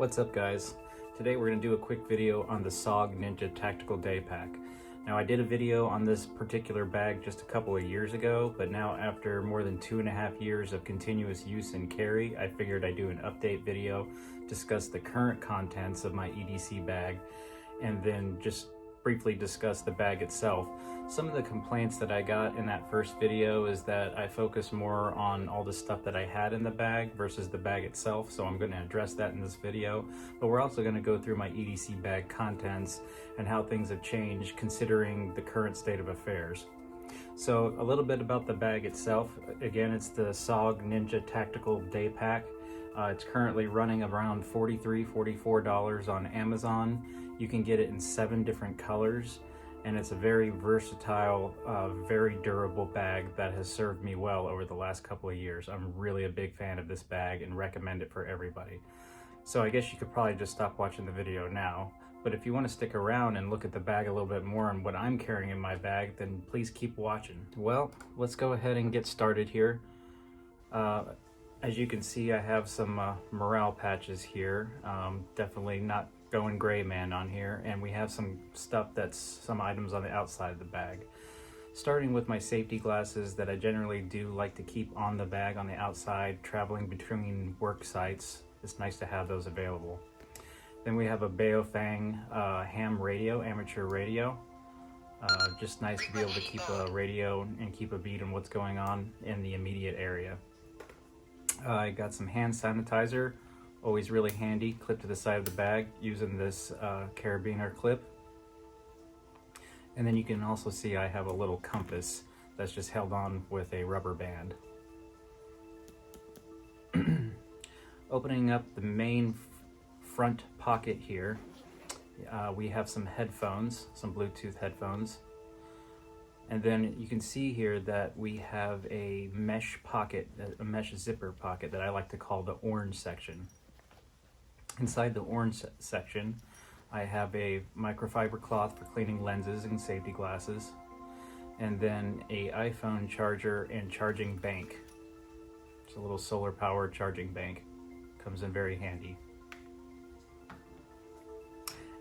What's up, guys? Today we're going to do a quick video on the SOG Ninja Tactical Day Pack. Now, I did a video on this particular bag just a couple of years ago, but now after more than 2.5 years of continuous use and carry, I figured I'd do an update video, discuss the current contents of my EDC bag, and then just briefly discuss the bag itself. Some of the complaints that I got in that first video is that I focus more on all the stuff that I had in the bag versus the bag itself, so I'm going to address that in this video. But we're also going to go through my EDC bag contents and how things have changed considering the current state of affairs. So a little bit about the bag itself. Again, it's the SOG Ninja Tactical Day Pack. It's currently running around $43, $44 on Amazon. You can get it in 7 different colors, and it's a very versatile, very durable bag that has served me well over the last couple of years. I'm really a big fan of this bag and recommend it for everybody. So I guess you could probably just stop watching the video now, but if you want to stick around and look at the bag a little bit more and what I'm carrying in my bag, then please keep watching. Well, let's go ahead and get started here. As you can see, I have some morale patches here. Definitely not going gray man on here, and we have some stuff some items on the outside of the bag. Starting with my safety glasses that I generally do like to keep on the bag on the outside, traveling between work sites. It's nice to have those available. Then we have a Baofeng ham radio, amateur radio. Just nice to be able to keep a radio and keep a beat on what's going on in the immediate area. I got some hand sanitizer, always really handy, clipped to the side of the bag using this carabiner clip. And then you can also see I have a little compass that's just held on with a rubber band. Opening up the main front pocket here, we have some headphones, some Bluetooth headphones. And then you can see here that we have a mesh pocket, a mesh zipper pocket that I like to call the orange section. Inside the orange section, I have a microfiber cloth for cleaning lenses and safety glasses, and then a iPhone charger and charging bank. It's a little solar powered charging bank. Comes in very handy.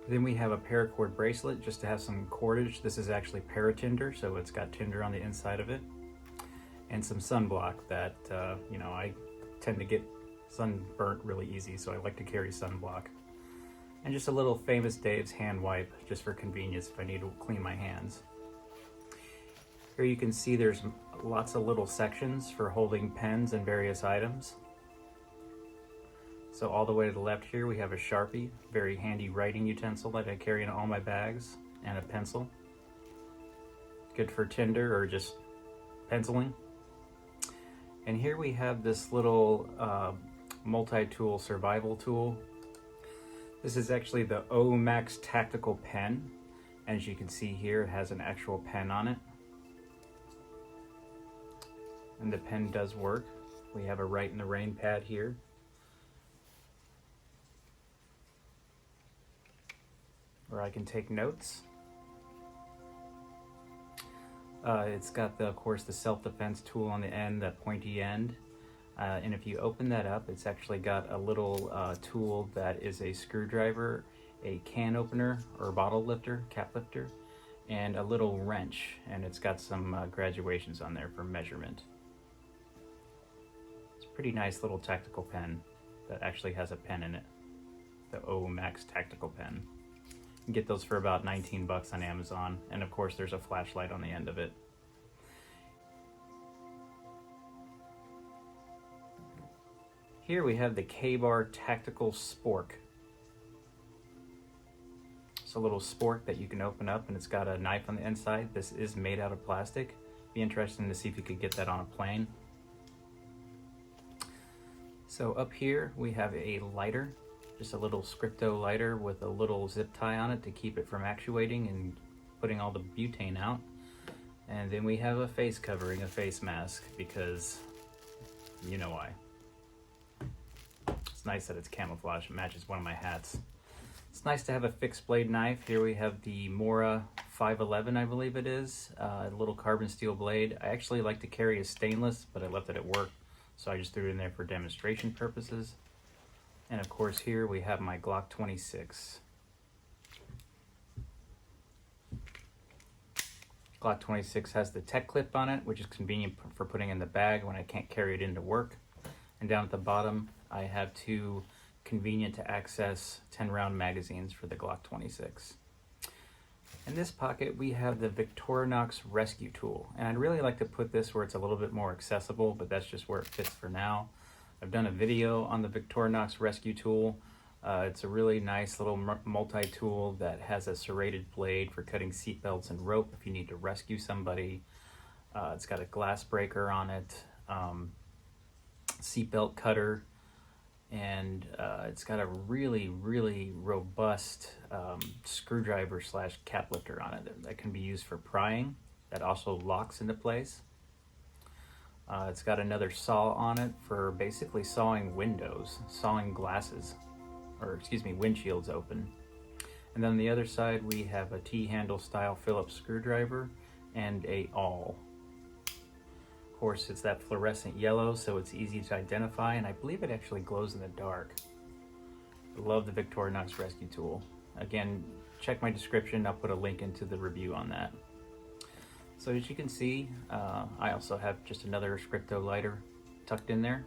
Then we have a paracord bracelet just to have some cordage. This is actually paratinder, so it's got tinder on the inside of it. And some sunblock that, I tend to get sunburnt really easy, so I like to carry sunblock. And just a little Famous Dave's hand wipe, just for convenience if I need to clean my hands. Here you can see there's lots of little sections for holding pens and various items. So all the way to the left here we have a Sharpie, very handy writing utensil that I carry in all my bags, and a pencil. Good for tinder or just penciling. And here we have this little multi-tool survival tool. This is actually the OMax Tactical Pen. As you can see here, it has an actual pen on it. And the pen does work. We have a Write in the Rain pad here. Where I can take notes. It's got, of course, the self-defense tool on the end, that pointy end. And if you open that up, it's actually got a little tool that is a screwdriver, a can opener or bottle lifter, cap lifter, and a little wrench. And it's got some graduations on there for measurement. It's a pretty nice little tactical pen that actually has a pen in it. The OMax Tactical Pen. You can get those for about 19 bucks on Amazon, and of course there's a flashlight on the end of it. Here we have the Ka-Bar Tactical Spork. It's a little spork that you can open up, and it's got a knife on the inside. This is made out of plastic. Be interesting to see if you could get that on a plane. So up here we have a lighter. Just a little Scripto lighter with a little zip tie on it to keep it from actuating and putting all the butane out. And then we have a face covering, a face mask, because you know why. It's nice that it's camouflage, it matches one of my hats. It's nice to have a fixed blade knife. Here we have the Mora 511, I believe it is, a little carbon steel blade. I actually like to carry a stainless, but I left it at work, so I just threw it in there for demonstration purposes. And of course here we have my Glock 26. Glock 26 has the tech clip on it, which is convenient for putting in the bag when I can't carry it into work. And down at the bottom, I have two convenient to access 10-round magazines for the Glock 26. In this pocket, we have the Victorinox Rescue Tool. And I'd really like to put this where it's a little bit more accessible, but that's just where it fits for now. I've done a video on the Victorinox Rescue Tool. It's a really nice little multi-tool that has a serrated blade for cutting seatbelts and rope if you need to rescue somebody. It's got a glass breaker on it, seatbelt cutter, and it's got a really, really robust screwdriver slash cap lifter on it that can be used for prying. That also locks into place. It's got another saw on it for basically sawing windows, sawing glasses, or excuse me, windshields open. And then on the other side, we have a T-handle style Phillips screwdriver and a awl. Of course, it's that fluorescent yellow, so it's easy to identify, and I believe it actually glows in the dark. I love the Victorinox Rescue Tool. Again, check my description. I'll put a link into the review on that. So as you can see, I also have just another Scripto lighter tucked in there,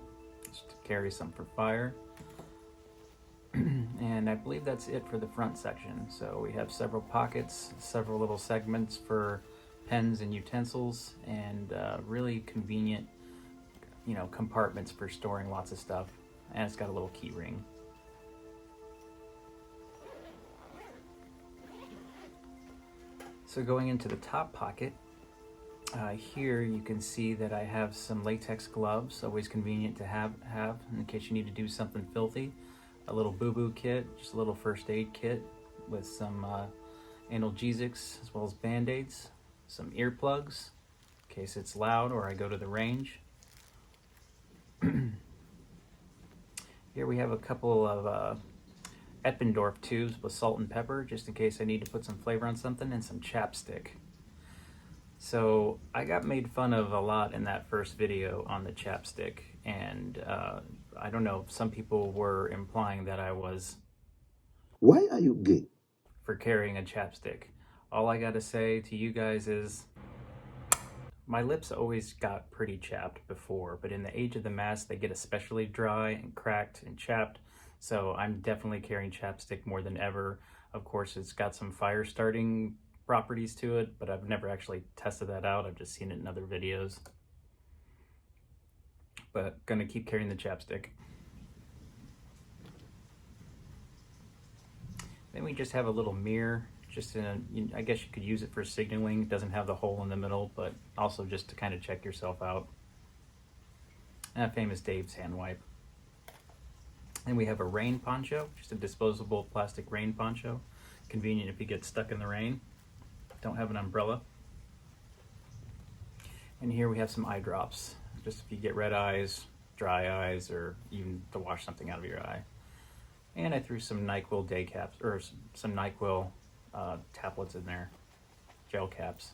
just to carry some for fire. And I believe that's it for the front section. So we have several pockets, several little segments for pens and utensils, and really convenient, compartments for storing lots of stuff. And it's got a little key ring. So going into the top pocket, here you can see that I have some latex gloves, always convenient to have in case you need to do something filthy. A little boo-boo kit, just a little first aid kit with some analgesics as well as band-aids, some earplugs in case it's loud or I go to the range. Here we have a couple of Eppendorf tubes with salt and pepper, just in case I need to put some flavor on something, and some chapstick. So I got made fun of a lot in that first video on the chapstick, and I don't know, some people were implying that I was... Why are you gay? For carrying a chapstick. All I gotta say to you guys is, my lips always got pretty chapped before, but in the age of the mask, they get especially dry and cracked and chapped, so I'm definitely carrying chapstick more than ever. Of course, it's got some fire starting properties to it, but I've never actually tested that out. I've just seen it in other videos. But gonna keep carrying the chapstick. Then we just have a little mirror, just I guess you could use it for signaling. It doesn't have the hole in the middle, but also just to kind of check yourself out. And a famous Dave's hand wipe. Then we have a rain poncho, just a disposable plastic rain poncho. Convenient if you get stuck in the rain. Don't have an umbrella. And here we have some eye drops, just if you get red eyes, dry eyes, or even to wash something out of your eye. And I threw some NyQuil day caps, or some NyQuil tablets in there, gel caps.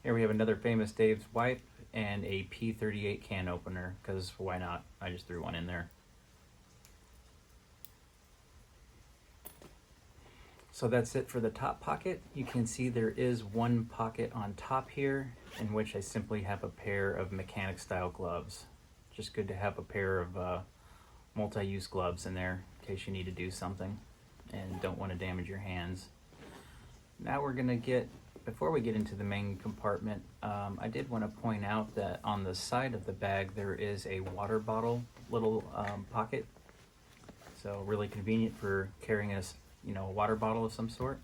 Here we have another famous Dave's wipe and a P38 can opener, because why not? I just threw one in there. So that's it for the top pocket. You can see there is one pocket on top here in which I simply have a pair of mechanic style gloves. Just good to have a pair of multi-use gloves in there in case you need to do something and don't want to damage your hands. Now we're gonna before we get into the main compartment, I did want to point out that on the side of the bag there is a water bottle little pocket. So really convenient for carrying a water bottle of some sort.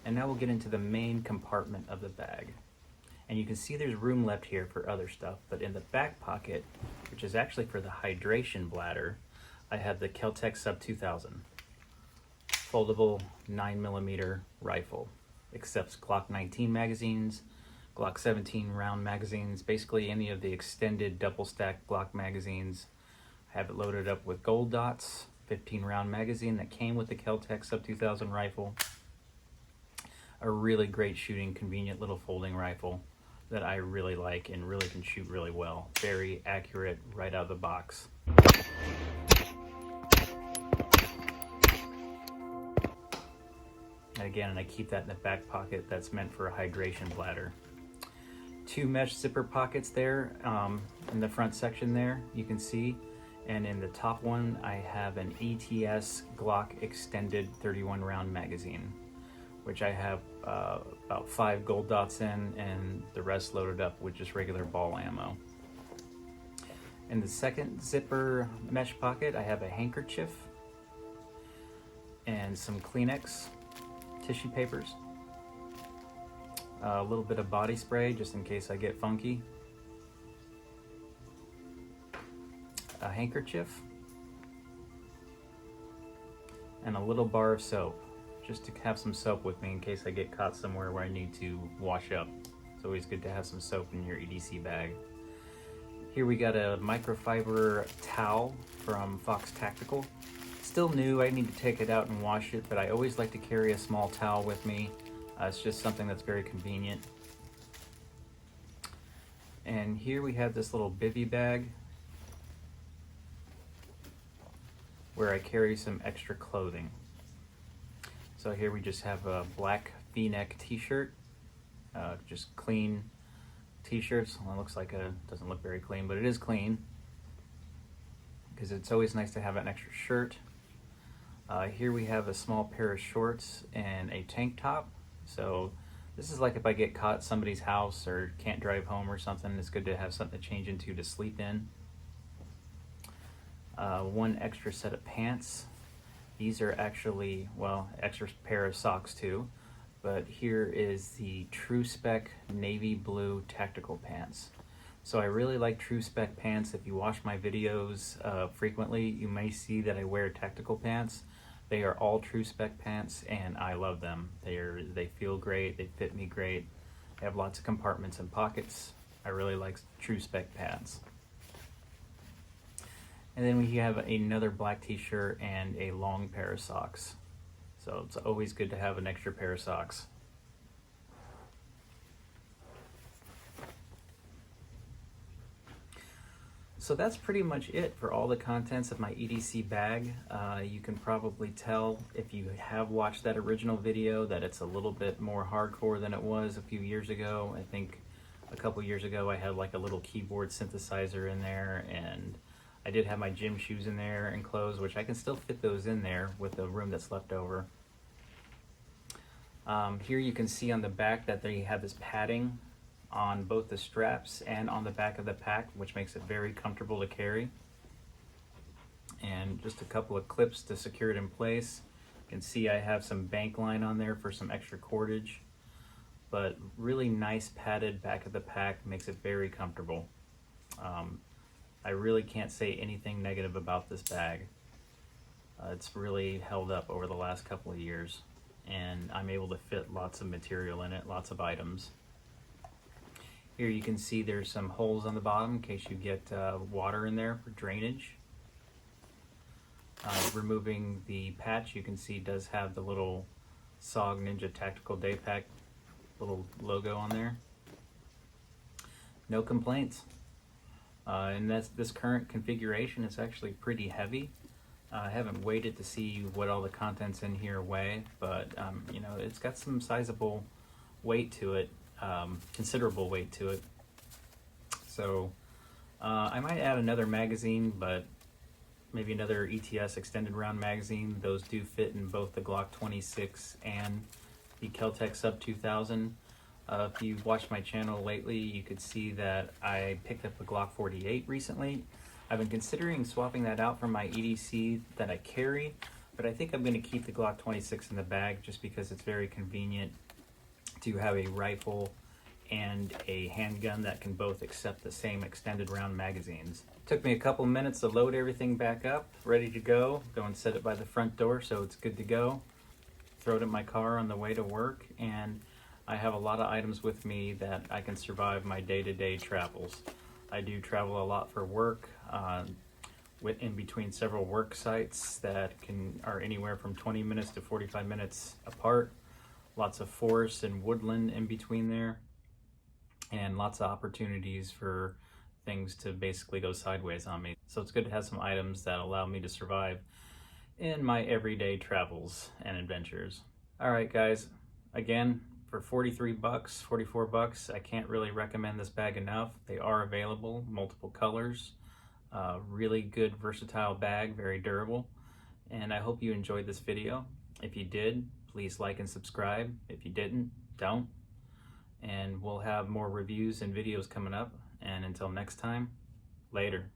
And now we'll get into the main compartment of the bag. And you can see there's room left here for other stuff, but in the back pocket, which is actually for the hydration bladder, I have the Kel-Tec Sub 2000 foldable 9mm rifle. Accepts Glock 19 magazines, Glock 17 round magazines, basically any of the extended double stack Glock magazines. I have it loaded up with gold dots, 15 round magazine that came with the Kel-Tec Sub 2000 rifle. A really great shooting, convenient little folding rifle that I really like and really can shoot really well. Very accurate right out of the box. again, and I keep that in the back pocket that's meant for a hydration bladder. 2 mesh zipper pockets there in the front section there, you can see. And in the top one, I have an ETS Glock extended 31 round magazine, which I have about 5 gold dots in, and the rest loaded up with just regular ball ammo. In the second zipper mesh pocket, I have a handkerchief and some Kleenex tissue papers. A little bit of body spray just in case I get funky. A handkerchief. And a little bar of soap, just to have some soap with me in case I get caught somewhere where I need to wash up. It's always good to have some soap in your EDC bag. Here we got a microfiber towel from Fox Tactical. Still new, I need to take it out and wash it, but I always like to carry a small towel with me. It's just something that's very convenient. And here we have this little bivy bag where I carry some extra clothing. So here we just have a black V-neck t-shirt, just clean t-shirts. Well, it looks like doesn't look very clean, but it is clean because it's always nice to have an extra shirt. Here we have a small pair of shorts and a tank top. So this is like if I get caught at somebody's house or can't drive home or something, it's good to have something to change into to sleep in. 1 extra set of pants. These are actually, well, extra pair of socks too, but here is the True Spec navy blue tactical pants. So I really like True Spec pants. If you watch my videos frequently, you may see that I wear tactical pants. They are all True Spec pants, and I love them. They feel great, they fit me great. They have lots of compartments and pockets. I really like True Spec pants. And then we have another black t-shirt and a long pair of socks. So it's always good to have an extra pair of socks. So that's pretty much it for all the contents of my EDC bag. You can probably tell if you have watched that original video that it's a little bit more hardcore than it was a few years ago. I think a couple years ago I had like a little keyboard synthesizer in there, and I did have my gym shoes in there and clothes, which I can still fit those in there with the room that's left over. Here you can see on the back that they have this padding on both the straps and on the back of the pack, which makes it very comfortable to carry. And just a couple of clips to secure it in place. You can see I have some bank line on there for some extra cordage, but really nice padded back of the pack makes it very comfortable. I really can't say anything negative about this bag. It's really held up over the last couple of years, and I'm able to fit lots of material in it, lots of items. Here you can see there's some holes on the bottom in case you get water in there for drainage. Removing the patch, you can see does have the little SOG Ninja Tactical Day Pack little logo on there. No complaints. And this current configuration is actually pretty heavy. I haven't waited to see what all the contents in here weigh, but you know, it's got some sizable weight to it. Considerable weight to it. So I might add another magazine, but maybe another ETS extended round magazine. Those do fit in both the Glock 26 and the Kel-Tec Sub 2000. If you've watched my channel lately, you could see that I picked up a Glock 48 recently. I've been considering swapping that out from my EDC that I carry, but I think I'm going to keep the Glock 26 in the bag just because it's very convenient to have a rifle and a handgun that can both accept the same extended round magazines. Took me a couple minutes to load everything back up, ready to go. Go and set it by the front door so it's good to go. Throw it in my car on the way to work, and I have a lot of items with me that I can survive my day-to-day travels. I do travel a lot for work, in between several work sites that are anywhere from 20 minutes to 45 minutes apart. Lots of forest and woodland in between there, and lots of opportunities for things to basically go sideways on me. So it's good to have some items that allow me to survive in my everyday travels and adventures. All right, guys, again, for 43 bucks, 44 bucks, I can't really recommend this bag enough. They are available, multiple colors, really good versatile bag, very durable. And I hope you enjoyed this video. If you did, please like and subscribe. If you didn't, don't. And we'll have more reviews and videos coming up. And until next time, later.